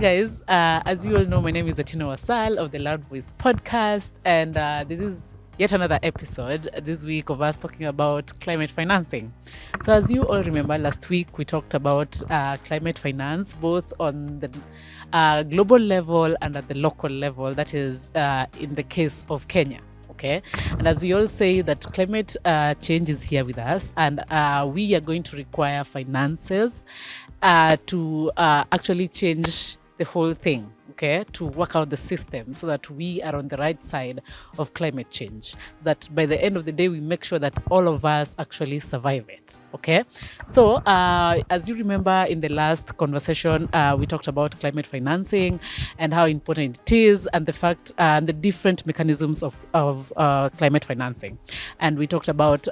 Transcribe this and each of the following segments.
guys, as you all know, my name is Atina Wasal of the Loud Voice podcast, and this is yet another episode this week of us talking about climate financing. So as you all remember, last week we talked about climate finance, both on the global level and at the local level, that is in the case of Kenya. Okay, and as we all say that climate change is here with us, and we are going to require finances to actually change the whole thing, okay, to work out the system so that we are on the right side of climate change, that by the end of the day we make sure that all of us actually survive it. Okay, so as you remember, in the last conversation we talked about climate financing and how important it is, and the fact and the different mechanisms of climate financing. And we talked about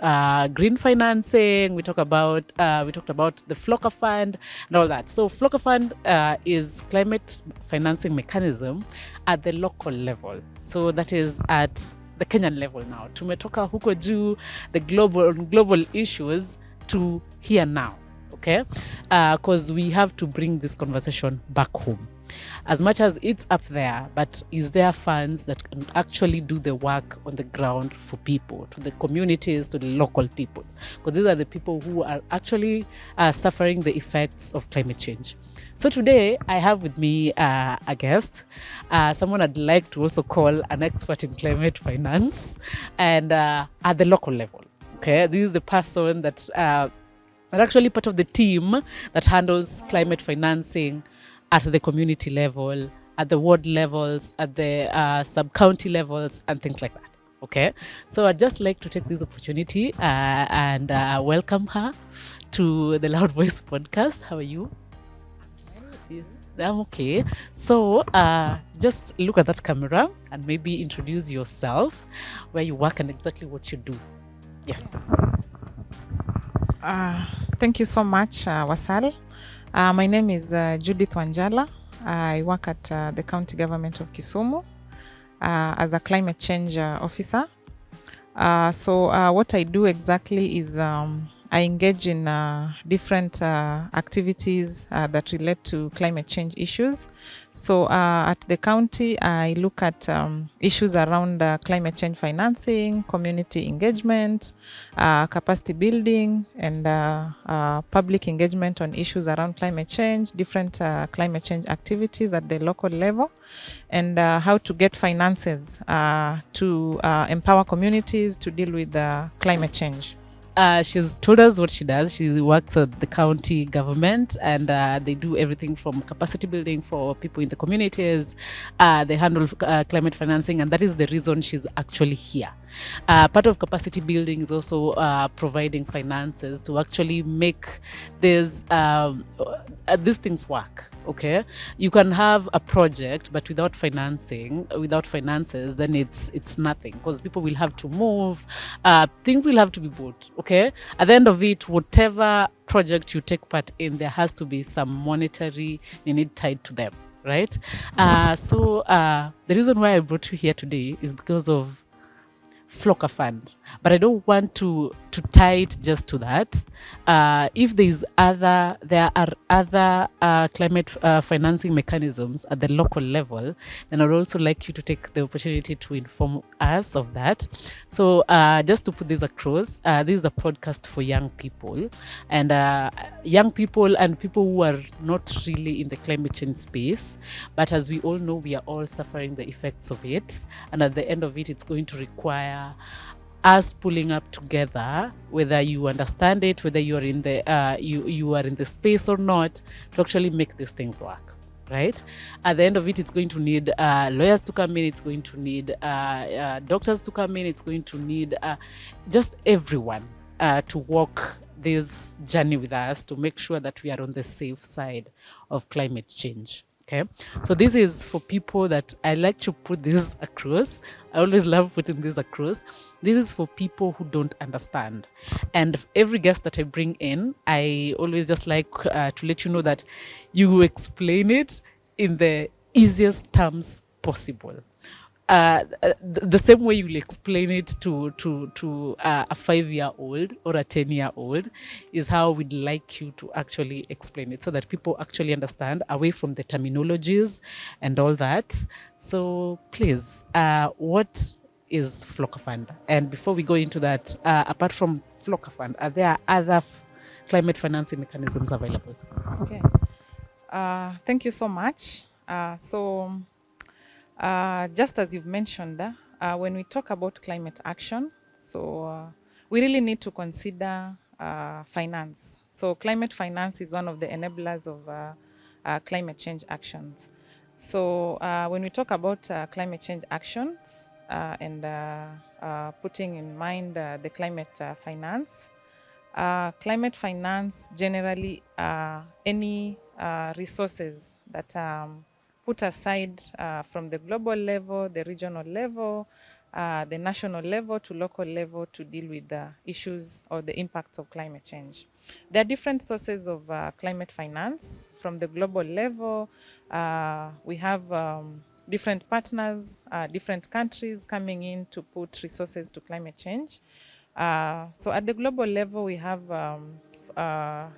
green financing, we talked about the FLoCCA Fund and all that. So FLoCCA Fund is climate financing mechanism at the local level, so that is at the Kenyan level. Now tumetoka huko juu, the global issues, to here now, okay, because we have to bring this conversation back home. As much as it's up there, but is there funds that can actually do the work on the ground for people, to the communities, to the local people? Because these are the people who are actually suffering the effects of climate change. So today I have with me a guest, someone I'd like to also call an expert in climate finance, and at the local level. Okay, this is the person that are actually part of the team that handles climate financing at the community level, at the ward levels, at the sub-county levels, and things like that. Okay, so I'd just like to take this opportunity and welcome her to the Loud Voice podcast. How are you? I'm okay. So just look at that camera and maybe introduce yourself, where you work and exactly what you do. Yes. Thank you so much, Wasal. My name is Judith Wanjala. I work at the county government of Kisumu as a climate change officer. So what I do exactly is I engage in different activities that relate to climate change issues. So at the county, I look at issues around climate change financing, community engagement, capacity building, and public engagement on issues around climate change, different climate change activities at the local level, and how to get finances to empower communities to deal with climate change. She's told us what she does. She works at the county government, and they do everything from capacity building for people in the communities. They handle climate financing, and that is the reason she's actually here. Part of capacity building is also providing finances to actually make these things work. Okay, you can have a project, but without finances, then it's nothing, because people will have to move, things will have to be bought. Okay, at the end of it, whatever project you take part in, there has to be some monetary need tied to them, right? So the reason why I brought you here today is because of FLoCCA Fund, but I don't want to tie it just to that. If there are other climate financing mechanisms at the local level, then I'd also like you to take the opportunity to inform us of that. So just to put this across, this is a podcast for young people, and young people and people who are not really in the climate change space, but as we all know, we are all suffering the effects of it, and at the end of it, it's going to require us pulling up together, whether you understand it, whether you are in the you are in the space or not, to actually make these things work, right? At the end of it, it's going to need lawyers to come in, it's going to need doctors to come in, it's going to need just everyone to walk this journey with us to make sure that we are on the safe side of climate change. Okay, so this is for people that I like to put this across. I always love putting this across. This is for people who don't understand. And every guest that I bring in, I always just like to let you know that you explain it in the easiest terms possible. the same way you'll explain it to a 5-year-old or a 10-year-old is how we'd like you to actually explain it, so that people actually understand, away from the terminologies and all that. So please, what is FLoCCA Fund? And before we go into that, apart from FLoCCA Fund, are there other climate financing mechanisms available? Okay. Thank you so much. Just as you've mentioned, when we talk about climate action, we really need to consider finance. So climate finance is one of the enablers of climate change actions. So when we talk about climate change actions and putting in mind the climate finance generally any resources that put aside from the global level, the regional level, the national level to local level to deal with the issues or the impacts of climate change. There are different sources of climate finance. From the global level, we have different partners, different countries coming in to put resources to climate change. So at the global level, we have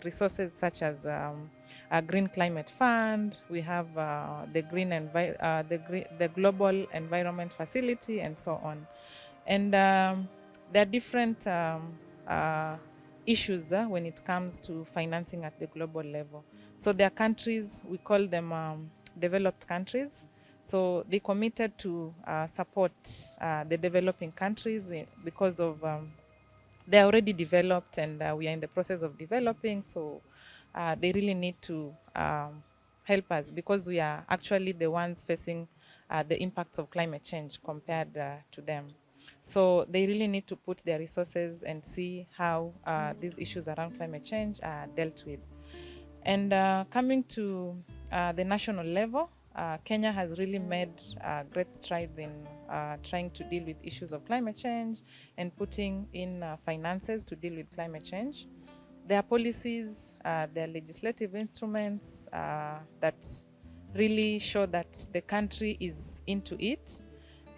resources such as a Green Climate Fund. We have the Global Environment Facility, and so on. And there are different issues when it comes to financing at the global level. So there are countries, we call them developed countries. So they committed to support the developing countries because of they're already developed, and we are in the process of developing. So they really need to help us, because we are actually the ones facing the impacts of climate change compared to them. So they really need to put their resources and see how these issues around climate change are dealt with. And coming to the national level, Kenya has really made great strides in trying to deal with issues of climate change and putting in finances to deal with climate change. There are policies, there are legislative instruments that really show that the country is into it.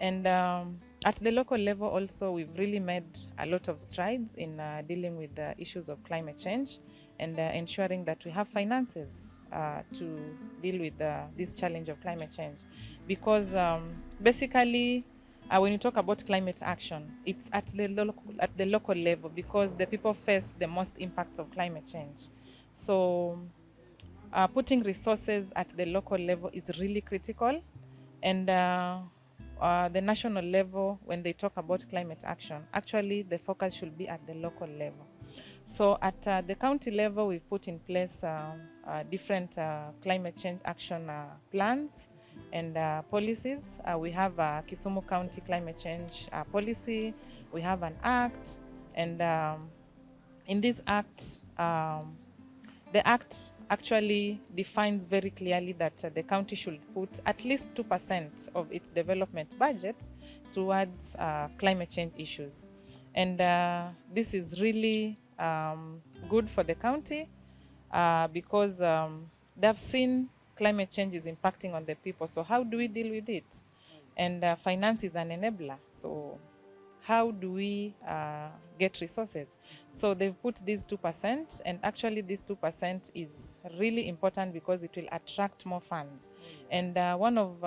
And at the local level also, we've really made a lot of strides in dealing with the issues of climate change and ensuring that we have finances to deal with this challenge of climate change. Because basically, when you talk about climate action, it's at the local level, because the people face the most impacts of climate change. So putting resources at the local level is really critical. And the national level, when they talk about climate action, actually the focus should be at the local level. So at the county level, we've put in place different climate change action plans and policies. We have a Kisumu County climate change policy. We have an act, and in this act, the act actually defines very clearly that the county should put at least 2% of its development budget towards climate change issues. And this is really good for the county because they've seen climate change is impacting on the people. So how do we deal with it? And finance is an enabler. So how do we get resources? So they've put these 2%, and actually this 2% is really important because it will attract more funds. And one of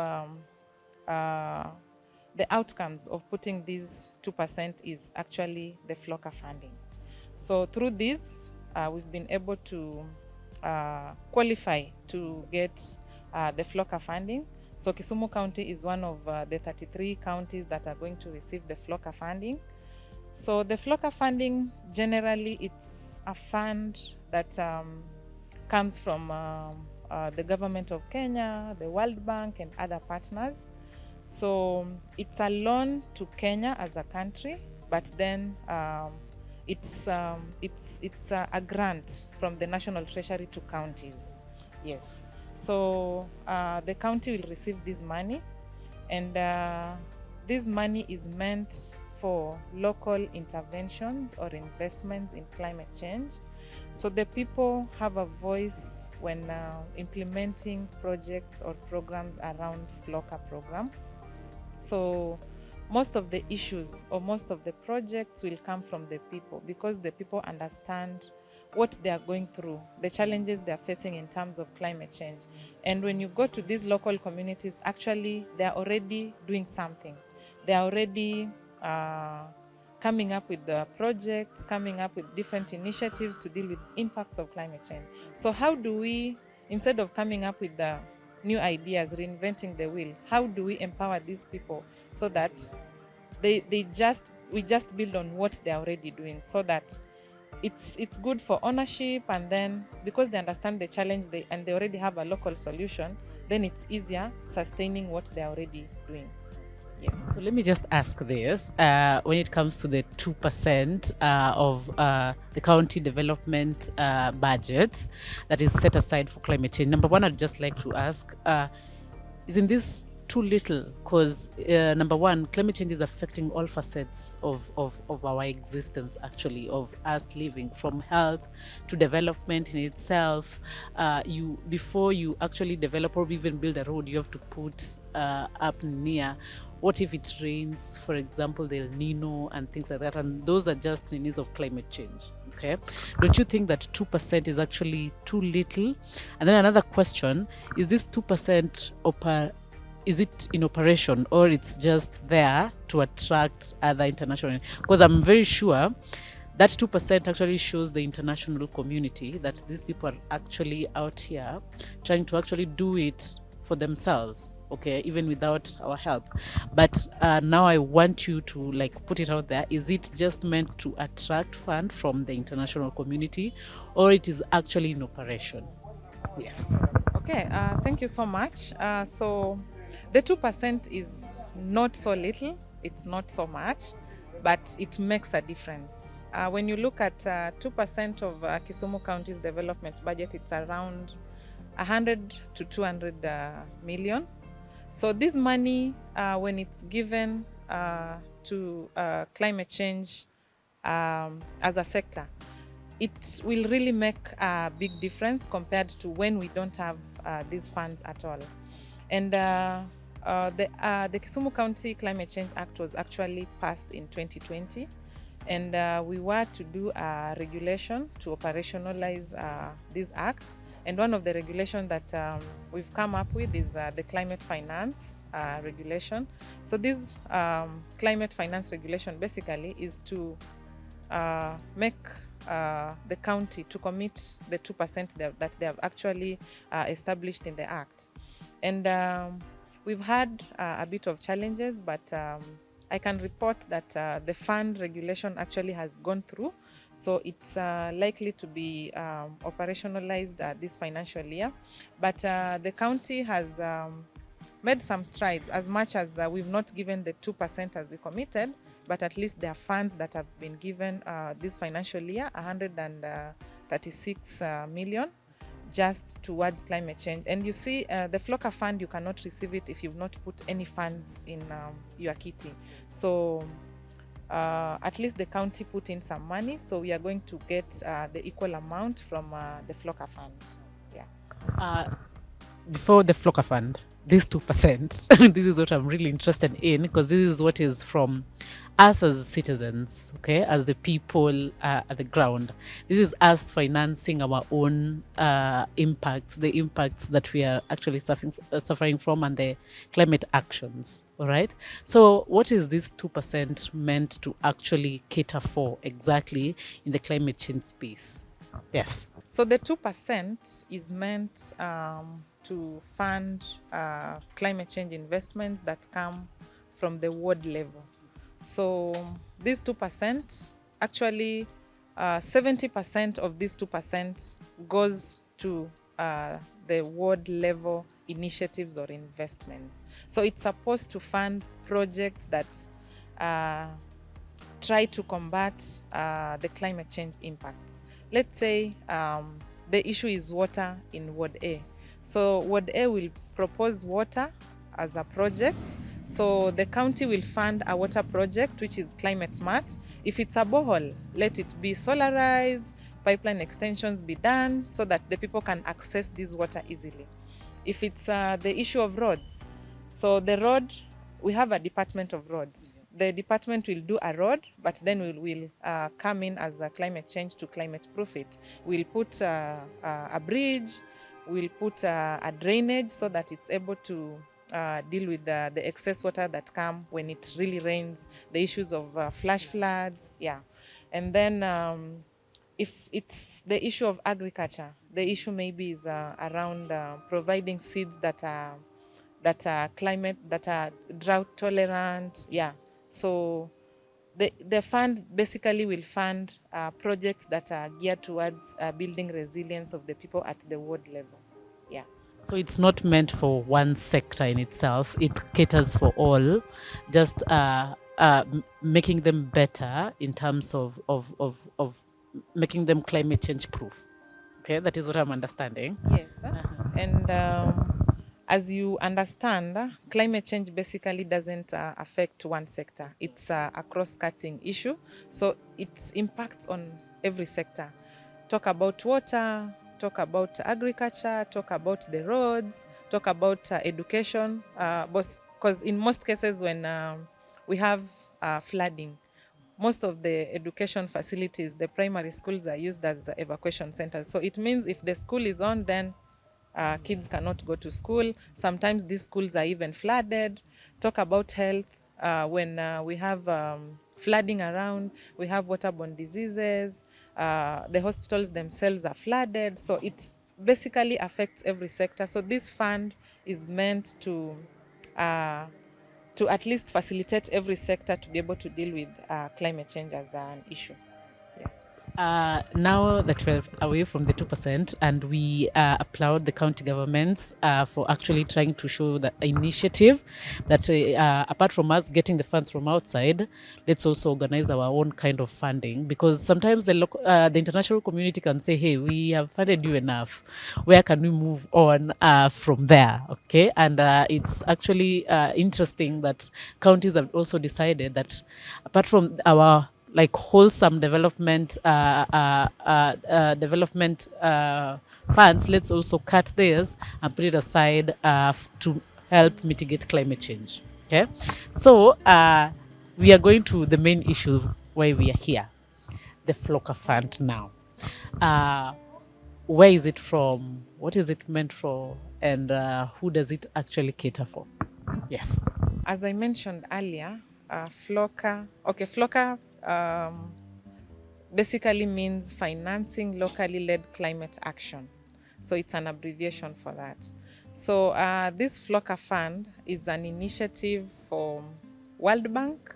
the outcomes of putting these 2% is actually the FLoCCA funding. So through this, we've been able to qualify to get the FLoCCA funding. So Kisumu County is one of the 33 counties that are going to receive the FLoCCA funding. So the FLoCCA funding, generally, it's a fund that comes from the government of Kenya, the World Bank, and other partners. So it's a loan to Kenya as a country, but then it's a grant from the National Treasury to counties. Yes. So the county will receive this money, and this money is meant for local interventions or investments in climate change. So the people have a voice when implementing projects or programs around FLoCCA program. So most of the issues or most of the projects will come from the people, because the people understand what they are going through, the challenges they are facing in terms of climate change. And when you go to these local communities, actually they are already doing something. They are already coming up with the projects, coming up with different initiatives to deal with impacts of climate change. So how do we, instead of coming up with the new ideas, reinventing the wheel, how do we empower these people so that we just build on what they're already doing, so that it's good for ownership, and then because they understand the challenge and they already have a local solution, then it's easier sustaining what they're already doing. Yes. So let me just ask this. When it comes to the 2% of the county development budget that is set aside for climate change, number one, I'd just like to ask, isn't this too little? Because number one, climate change is affecting all facets of our existence, actually, of us living, from health to development in itself. Before you actually develop or even build a road, you have to put up near. What if it rains, for example, the El Nino and things like that? And those are just in need of climate change. Okay. Don't you think that 2% is actually too little? And then another question, is this 2% is it in operation, or it's just there to attract other international? Because I'm very sure that 2% actually shows the international community that these people are actually out here trying to actually do it for themselves, okay, even without our help. But now I want you to put it out there. Is it just meant to attract funds from the international community, or it is actually in operation? Yes. Okay, thank you so much. So the 2% is not so little, it's not so much, but it makes a difference. When you look at 2% of Kisumu County's development budget, it's around 100 to 200 million. So this money, when it's given to climate change as a sector, it will really make a big difference compared to when we don't have these funds at all. And the Kisumu County Climate Change Act was actually passed in 2020. And we were to do a regulation to operationalize these acts. And one of the regulations that we've come up with is the climate finance regulation. So this climate finance regulation basically is to make the county to commit the 2% that they have actually established in the act. And we've had a bit of challenges, but I can report that the fund regulation actually has gone through. So it's likely to be operationalized this financial year. But the county has made some strides, as much as we've not given the 2% as we committed, but at least there are funds that have been given this financial year, 136 million, just towards climate change. And you see, the FLoCCA fund, you cannot receive it if you've not put any funds in your kitty. So at least the county put in some money, so we are going to get the equal amount from the FLoCCA fund. Yeah. Before the FLoCCA fund, this 2%, this is what I'm really interested in, because this is what is from us as citizens, okay, as the people at the ground. This is us financing our own impacts, the impacts that we are actually suffering from, and the climate actions, all right? So what is this 2% meant to actually cater for exactly in the climate change space? Yes. So the 2% is meant to fund climate change investments that come from the ward level. So these 2%, actually 70% of these 2% goes to the ward level initiatives or investments. So it's supposed to fund projects that try to combat the climate change impacts. Let's say the issue is water in Ward A. So Ward A will propose water as a project. So the county will fund a water project which is climate smart. If it's a borehole, let it be solarized, pipeline extensions be done so that the people can access this water easily. If it's the issue of roads, so the road we have a department of roads. The department will do a road, but then we'll come in as a climate change to climate proof it. We'll put a bridge, we'll put a drainage so that it's able to deal with the excess water that come when it really rains, the issues of flash floods, yeah. And then if it's the issue of agriculture, the issue maybe is around providing seeds that are climate, that are drought tolerant, yeah. So the fund basically will fund projects that are geared towards building resilience of the people at the ward level, yeah. So it's not meant for one sector in itself. It caters for all, just making them better in terms of making them climate change proof. Okay, that is what I'm understanding. Yes, and as you understand, climate change basically doesn't affect one sector. It's a cross-cutting issue, so it impacts on every sector. Talk about water, talk about agriculture, talk about the roads, talk about education, because in most cases when we have flooding, most of the education facilities, the primary schools are used as the evacuation centers. So it means if the school is on, then kids cannot go to school. Sometimes these schools are even flooded. Talk about health. When we have flooding around, we have waterborne diseases. The hospitals themselves are flooded. So it basically affects every sector. So this fund is meant to at least facilitate every sector to be able to deal with climate change as an issue. Now that we're away from the 2%, and we applaud the county governments for actually trying to show the initiative that apart from us getting the funds from outside, let's also organize our own kind of funding, because sometimes the international community can say, hey, we have funded you enough. Where can we move on from there? Okay, and it's actually interesting that counties have also decided that apart from our like wholesome development funds, let's also cut this and put it aside to help mitigate climate change. Okay, so we are going to the main issue why we are here, the FLoCCA Fund now. Where is it from? What is it meant for? And who does it actually cater for? Yes. As I mentioned earlier, FLoCCA basically means financing locally led climate action. So it's an abbreviation for that. So this FLoCCA Fund is an initiative for World Bank,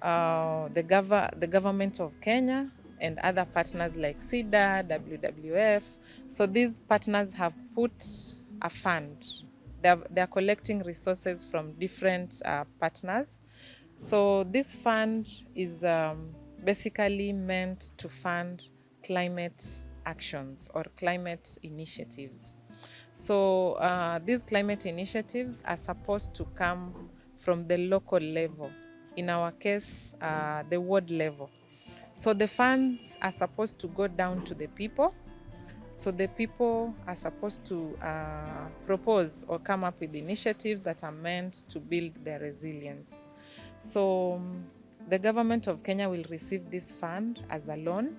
the government of Kenya, and other partners like SIDA, WWF. So these partners have put a fund. They're collecting resources from different partners. So this fund is basically meant to fund climate actions or climate initiatives. So these climate initiatives are supposed to come from the local level, in our case, the ward level. So the funds are supposed to go down to the people. So the people are supposed to propose or come up with initiatives that are meant to build their resilience. So the government of Kenya will receive this fund as a loan.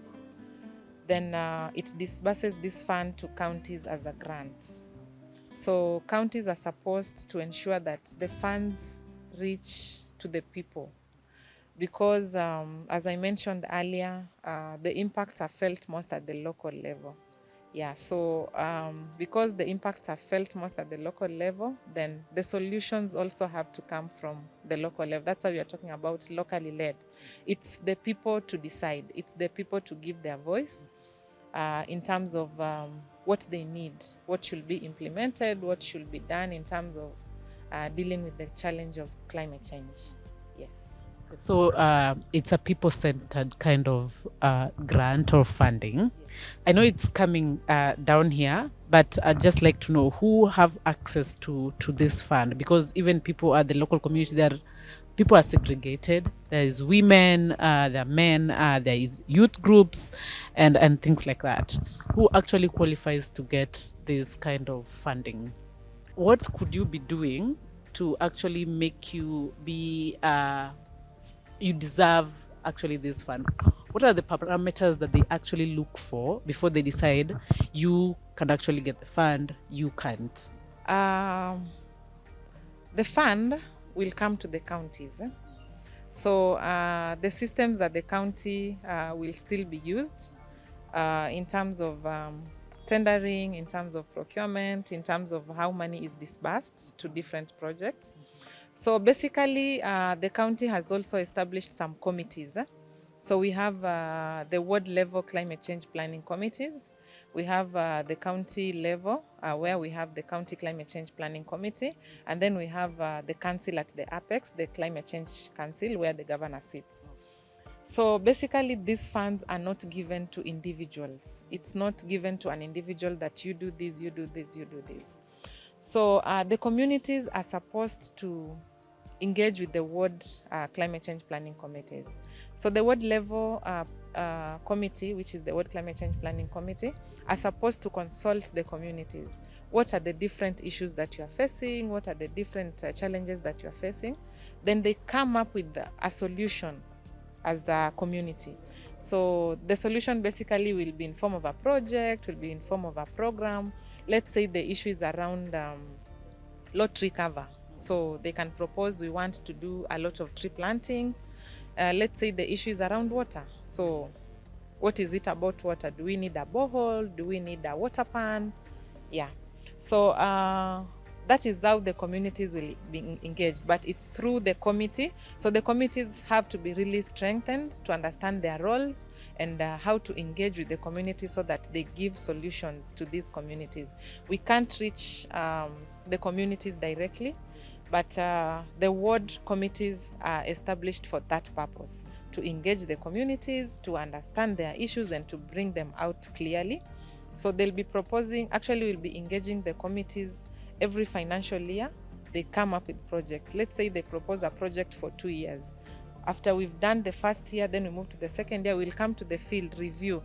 Then it disburses this fund to counties as a grant. So counties are supposed to ensure that the funds reach to the people, because as I mentioned earlier, the impacts are felt most at the local level. Yeah, so because the impacts are felt most at the local level, then the solutions also have to come from the local level. That's why we are talking about locally led. It's the people to decide. It's the people to give their voice in terms of what they need, what should be implemented, what should be done in terms of dealing with the challenge of climate change. Yes. So it's a people-centered kind of grant or funding. Yes. I know it's coming down here, but I'd just like to know who have access to this fund, because even people at the local community, people are segregated. There is women, there are men, there is youth groups, and things like that. Who actually qualifies to get this kind of funding? What could you be doing to actually make you be you deserve actually this fund? What are the parameters that they actually look for before they decide you can actually get the fund, you can't? The fund will come to the counties. So the systems that the county will still be used in terms of tendering, in terms of procurement, in terms of how money is disbursed to different projects. So basically, the county has also established some committees. So we have the ward level climate change planning committees. We have the county level where we have the county climate change planning committee. And then we have the council at the apex, the climate change council, where the governor sits. So basically, these funds are not given to individuals. It's not given to an individual that you do this, you do this, you do this. So the communities are supposed to engage with the ward climate change planning committees. So the ward level committee, which is the ward climate change planning committee, are supposed to consult the communities. What are the different issues that you are facing? What are the different challenges that you are facing? Then they come up with a solution as a community. So the solution basically will be in form of a project, will be in form of a program. Let's say the issue is around lot tree cover. So they can propose, we want to do a lot of tree planting. Let's say the issue is around water. So what is it about water? Do we need a borehole? Do we need a water pan? Yeah. So that is how the communities will be engaged, but it's through the committee. So the committees have to be really strengthened to understand their roles and how to engage with the community so that they give solutions to these communities. We can't reach the communities directly, but the ward committees are established for that purpose, to engage the communities, to understand their issues and to bring them out clearly. So they'll be proposing, actually we'll be engaging the committees every financial year. They come up with projects. Let's say they propose a project for 2 years. After we've done the first year, then we move to the second year, we'll come to the field, review.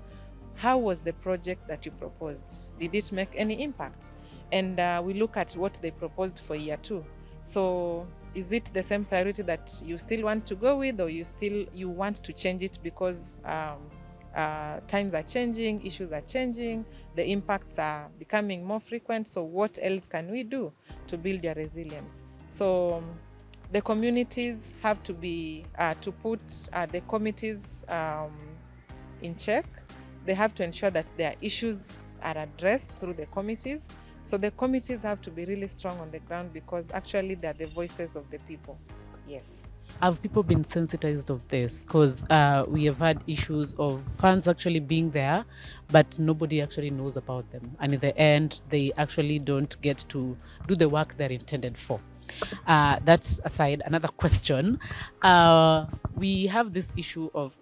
How was the project that you proposed? Did it make any impact? And we look at what they proposed for year 2. So is it the same priority that you still want to go with, or you want to change it because times are changing, issues are changing, the impacts are becoming more frequent. So what else can we do to build your resilience? So the communities have to be to put the committees in check. They have to ensure that their issues are addressed through the committees. So the committees have to be really strong on the ground because actually they're the voices of the people. Yes. Have people been sensitized of this? Because we have had issues of funds actually being there, but nobody actually knows about them. And in the end, they actually don't get to do the work they're intended for. That aside, another question. We have this issue of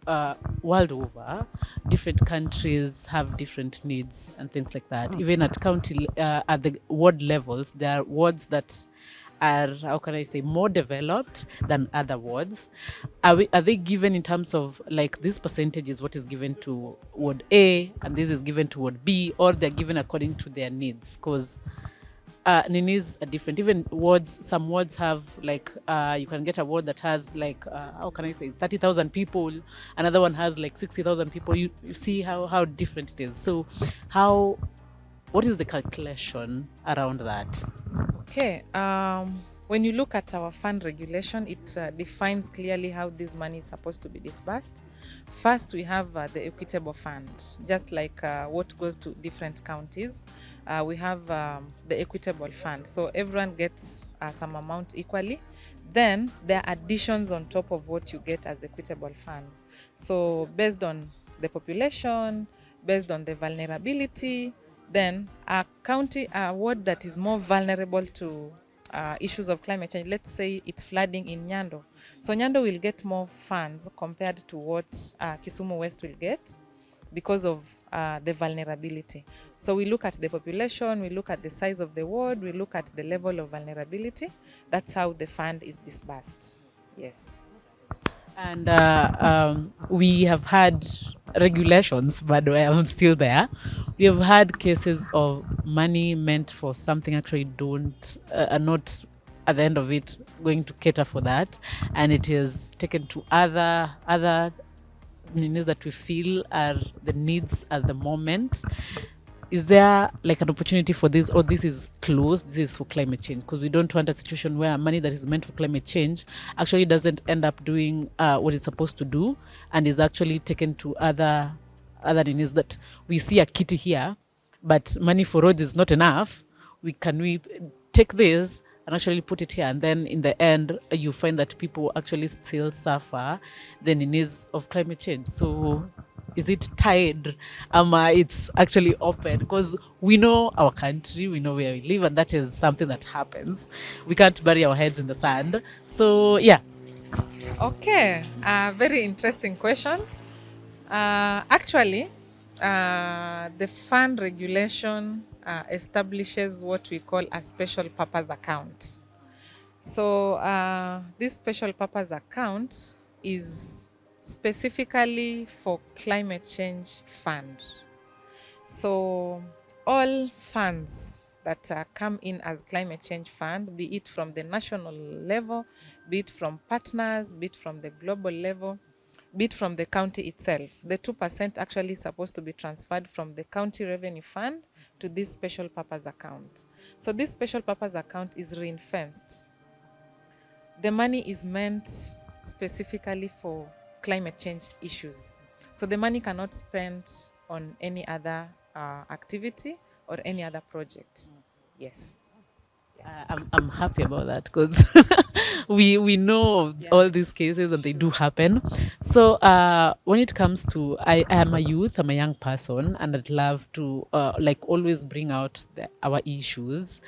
world over, different countries have different needs and things like that. Even at county, at the ward levels, there are wards that are, how can I say, more developed than other wards. Are they given in terms of like this percentage is what is given to ward A and this is given to ward B, or they're given according to their needs? Because needs are different. Even wards, some wards have like you can get a ward that has like how can I say 30,000 people, another one has like 60,000 people. You see how different it is. So what is the calculation around that? Okay, when you look at our fund regulation, it defines clearly how this money is supposed to be disbursed. First, we have the equitable fund, just like what goes to different counties. We have the equitable fund, so everyone gets some amount equally. Then there are additions on top of what you get as equitable fund. So based on the population, based on the vulnerability, then a county, a ward that is more vulnerable to issues of climate change, let's say it's flooding in Nyando. So Nyando will get more funds compared to what Kisumu West will get because of the vulnerability. So we look at the population, we look at the size of the ward, we look at the level of vulnerability. That's how the fund is disbursed. Yes. And we have had regulations, but I'm still there. We have had cases of money meant for something actually are not at the end of it going to cater for that, and it is taken to other needs that we feel are the needs at the moment. Is there like an opportunity for this, or this is closed, this is for climate change? Because we don't want a situation where money that is meant for climate change actually doesn't end up doing what it's supposed to do, and is actually taken to other needs. That we see a kitty here, but money for roads is not enough. We take this and actually put it here, and then in the end you find that people actually still suffer the needs of climate change. So is it tied? It's actually open, because we know our country, we know where we live, and that is something that happens. We can't bury our heads in the sand. So yeah. Okay, very interesting question. Actually, the fund regulation establishes what we call a special purpose account. So this special purpose account is specifically for climate change fund. So all funds that come in as climate change fund, be it from the national level, be it from partners, be it from the global level, be it from the county itself, the 2% actually is supposed to be transferred from the county revenue fund to this special purpose account. So this special purpose account is ring-fenced. The money is meant specifically for climate change issues. So the money cannot spend on any other activity or any other project. Yes. I'm happy about that, because we know of all these cases, and they do happen. So when it comes to, I am a youth, I'm a young person, and I'd love to always bring out our issues.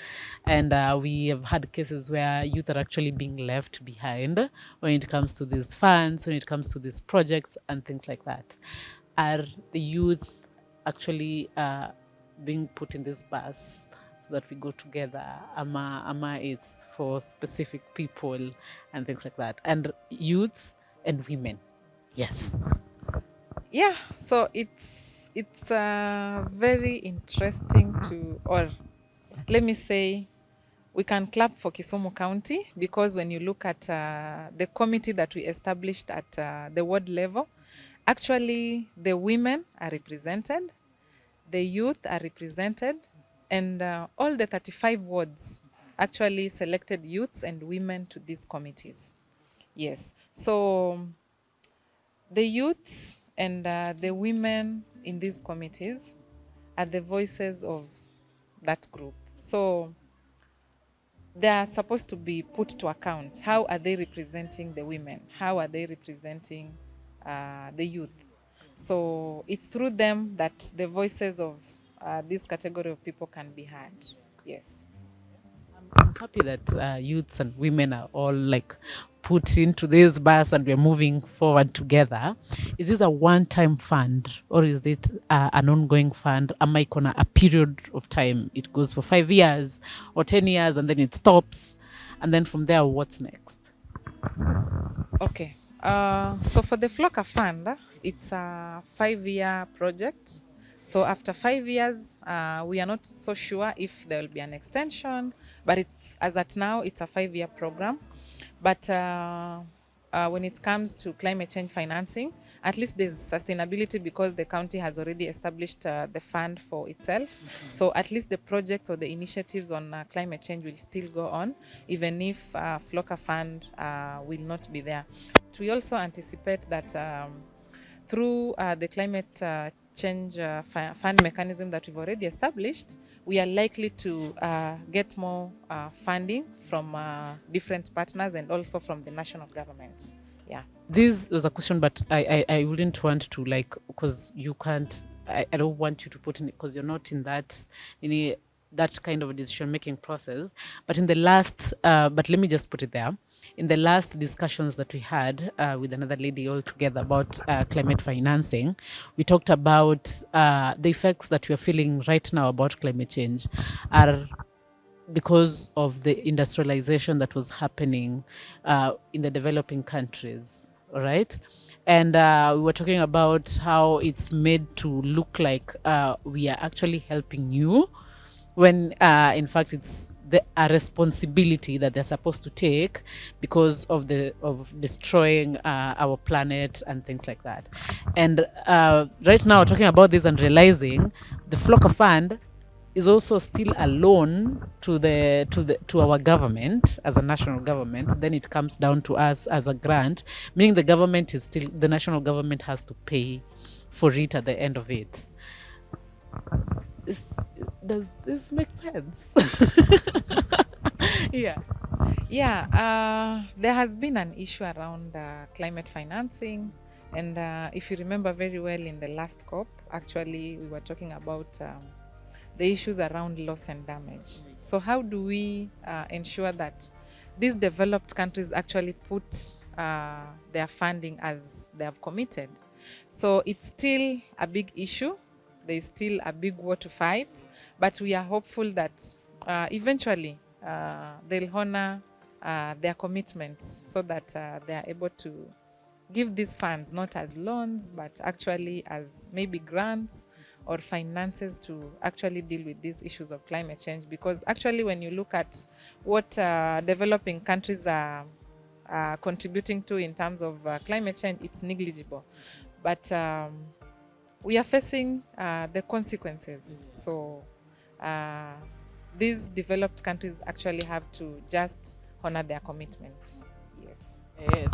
And we have had cases where youth are actually being left behind when it comes to these funds, when it comes to these projects and things like that. Are the youth actually being put in this bus so that we go together? Ama it's for specific people and things like that, and youths and women? Yes. Yeah, so it's very interesting or let me say, we can clap for Kisumu County, because when you look at the committee that we established at the ward level, actually the women are represented, the youth are represented, and all the 35 wards actually selected youths and women to these committees. Yes, so the youths and the women in these committees are the voices of that group. So they are supposed to be put to account. How are they representing the women? How are they representing the youth? So it's through them that the voices of this category of people can be heard. Yes. I'm happy that youths and women are all put into this bus, and we're moving forward together. Is this a one-time fund, or is it an ongoing fund? Am I on a period of time? It goes for 5 years or 10 years, and then it stops, and then from there, what's next? Okay. So for the FLoCCA fund, it's a 5-year project. So after 5 years, we are not so sure if there will be an extension, but as at now, it's a 5-year program. But when it comes to climate change financing, at least there's sustainability, because the county has already established the fund for itself. So at least the projects or the initiatives on climate change will still go on, even if FLoCCA fund will not be there. We also anticipate that through the climate change fund mechanism that we've already established, we are likely to get more funding from different partners, and also from the national government. Yeah. This was a question, but I wouldn't want to, because you can't, I don't want you to put in it, because you're not in that kind of a decision-making process. But in the last, but let me just put it there. In the last discussions that we had with another lady all together about climate financing, we talked about the effects that we are feeling right now about climate change are because of the industrialization that was happening in the developing countries, all right? And we were talking about how it's made to look like we are actually helping you, when in fact it's a responsibility that they're supposed to take because of destroying our planet and things like that. And right now, talking about this and realizing the FLoCCA Fund is also still a loan to our government as a national government. Then it comes down to us as a grant, meaning the national government has to pay for it at the end of it. Does this make sense? Yeah. Yeah, there has been an issue around climate financing. And if you remember very well, in the last COP, actually, we were talking about the issues around loss and damage. So how do we ensure that these developed countries actually put their funding as they have committed? So it's still a big issue. There's still a big war to fight, but we are hopeful that eventually they'll honor their commitments so that they are able to give these funds not as loans, but actually as maybe grants or finances to actually deal with these issues of climate change. Because actually, when you look at what developing countries are contributing to in terms of climate change, it's negligible. But we are facing the consequences. So these developed countries actually have to just honor their commitments.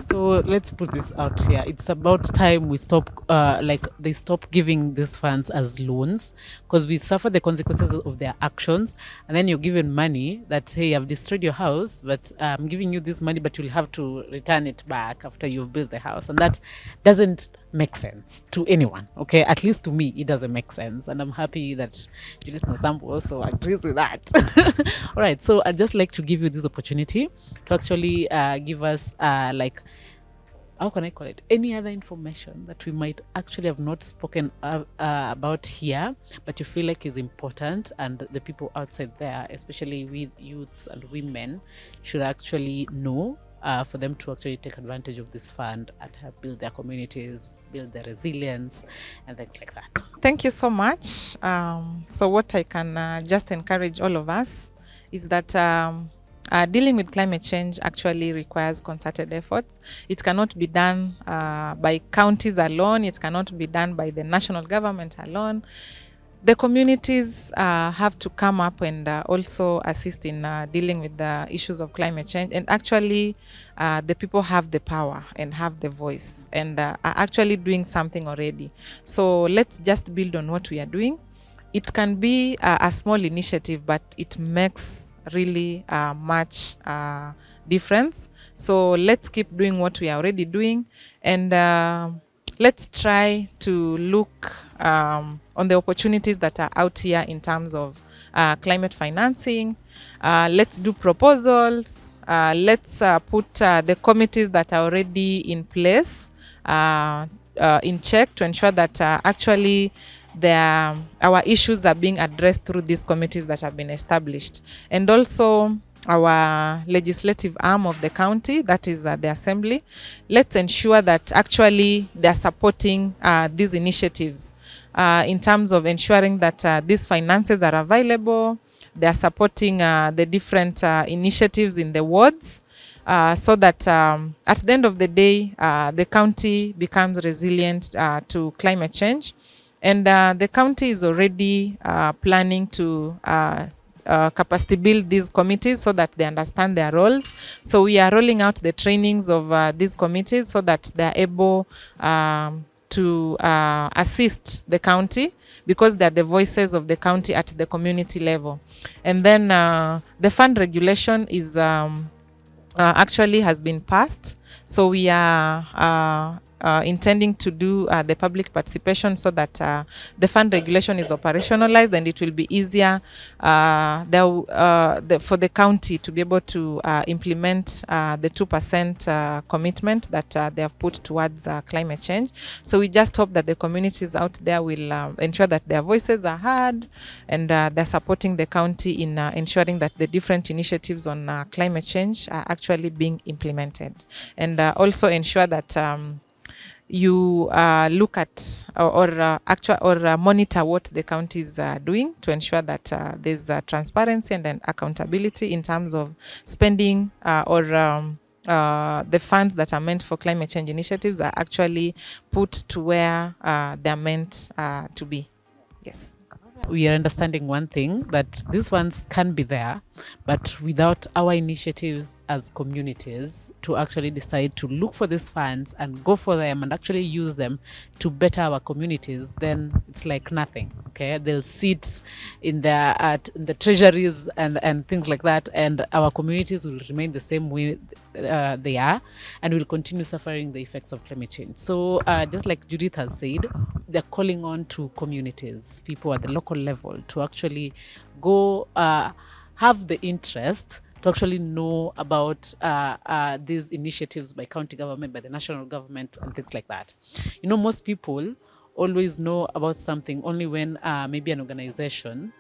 So let's put this out here. It's about time we stop, they stop giving these funds as loans, because we suffer the consequences of their actions. And then you're given money that, hey, I've destroyed your house, but I'm giving you this money, but you'll have to return it back after you've built the house. And that doesn't make sense to anyone. Okay, at least to me, it doesn't make sense. And I'm happy that Judith Nasambu also agrees with that. All right, so I'd just like to give you this opportunity to actually give us how can I call it, any other information that we might actually have not spoken about here, but you feel like is important, and the people outside there, especially with youths and women, should actually know for them to actually take advantage of this fund and help build their communities, build their resilience, and things like that. Thank you so much. So what I can just encourage all of us is that dealing with climate change actually requires concerted efforts. It cannot be done by counties alone. It cannot be done by the national government alone. The communities have to come up and also assist in dealing with the issues of climate change. And actually, the people have the power and have the voice and are actually doing something already. So let's just build on what we are doing. It can be a small initiative, but it makes really much difference. So let's keep doing what we are already doing, and let's try to look on the opportunities that are out here in terms of climate financing. Let's do proposals. Let's put the committees that are already in place in check to ensure that actually our issues are being addressed through these committees that have been established. And also our legislative arm of the county, that is the assembly, let's ensure that actually they're supporting these initiatives in terms of ensuring that these finances are available. They're supporting the different initiatives in the wards so that at the end of the day, the county becomes resilient to climate change. And the county is already planning to capacity build these committees so that they understand their roles. So we are rolling out the trainings of these committees so that they are able to assist the county, because they are the voices of the county at the community level. And then the fund regulation is actually has been passed. So we are intending to do the public participation so that the fund regulation is operationalized, and it will be easier for the county to be able to implement the 2% commitment that they have put towards climate change. So we just hope that the communities out there will ensure that their voices are heard, and they're supporting the county in ensuring that the different initiatives on climate change are actually being implemented, and also ensure that you look at or monitor what the counties are doing to ensure that there's transparency and then accountability in terms of spending the funds that are meant for climate change initiatives are actually put to where they're meant to be. Yes. We are understanding one thing, that these funds can be there, but without our initiatives as communities to actually decide to look for these funds and go for them and actually use them to better our communities, then it's like nothing. Okay, they'll sit in the treasuries and things like that, and our communities will remain the same way they are, and will continue suffering the effects of climate change. So just like Judith has said, they're calling on to communities, people at the local level, to actually go have the interest to actually know about these initiatives by county government, by the national government, and things like that. You know, most people always know about something only when maybe an organization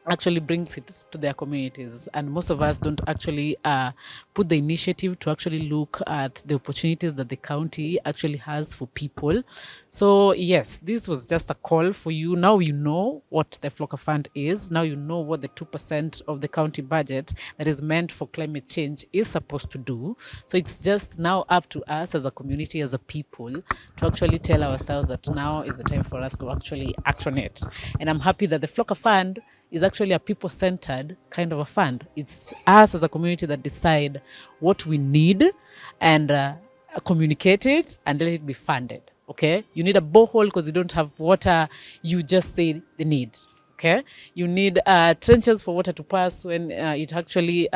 actually brings it to their communities, and most of us don't actually put the initiative to actually look at the opportunities that the county actually has for people. So yes, this was just a call for you. Now you know what the FLoCCA Fund is. Now you know what the 2% of the county budget that is meant for climate change is supposed to do. So it's just now up to us as a community, as a people, to actually tell ourselves that now is the time for us to actually act on it. And I'm happy that the FLoCCA Fund is actually a people-centered kind of a fund. It's us as a community that decide what we need and communicate it and let it be funded. Okay, you need a borehole because you don't have water. You just say the need. Okay, you need trenches for water to pass when it actually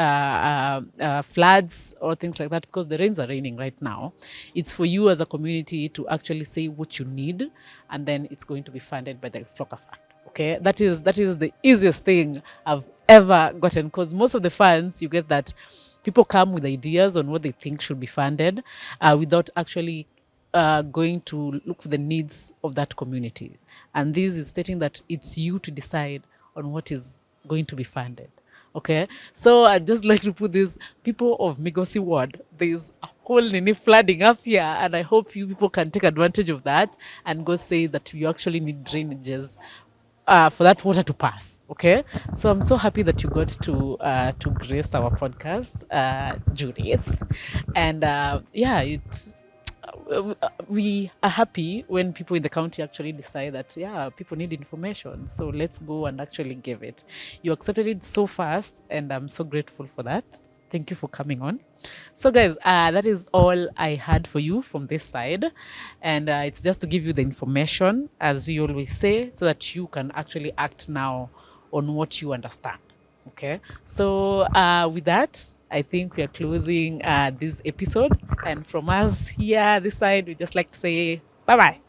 floods or things like that, because the rains are raining right now. It's for you as a community to actually say what you need, and then it's going to be funded by the FLoCCA Fund. Okay, that is the easiest thing I've ever gotten, because most of the funds you get that people come with ideas on what they think should be funded without actually going to look for the needs of that community. And this is stating that it's you to decide on what is going to be funded. Okay, so I'd just like to put this, people of Migosi Ward, there's a whole nini flooding up here, and I hope you people can take advantage of that and go say that you actually need drainages for that water to pass. Okay, so I'm so happy that you got to grace our podcast, Judith, and we are happy when people in the county actually decide that people need information, so let's go and actually give it. You accepted it so fast, and I'm so grateful for that. Thank you for coming on. So guys, that is all I had for you from this side, and it's just to give you the information, as we always say, so that you can actually act now on what you understand. Okay, so with that, I think we are closing this episode, and from us here this side, we just like to say bye bye.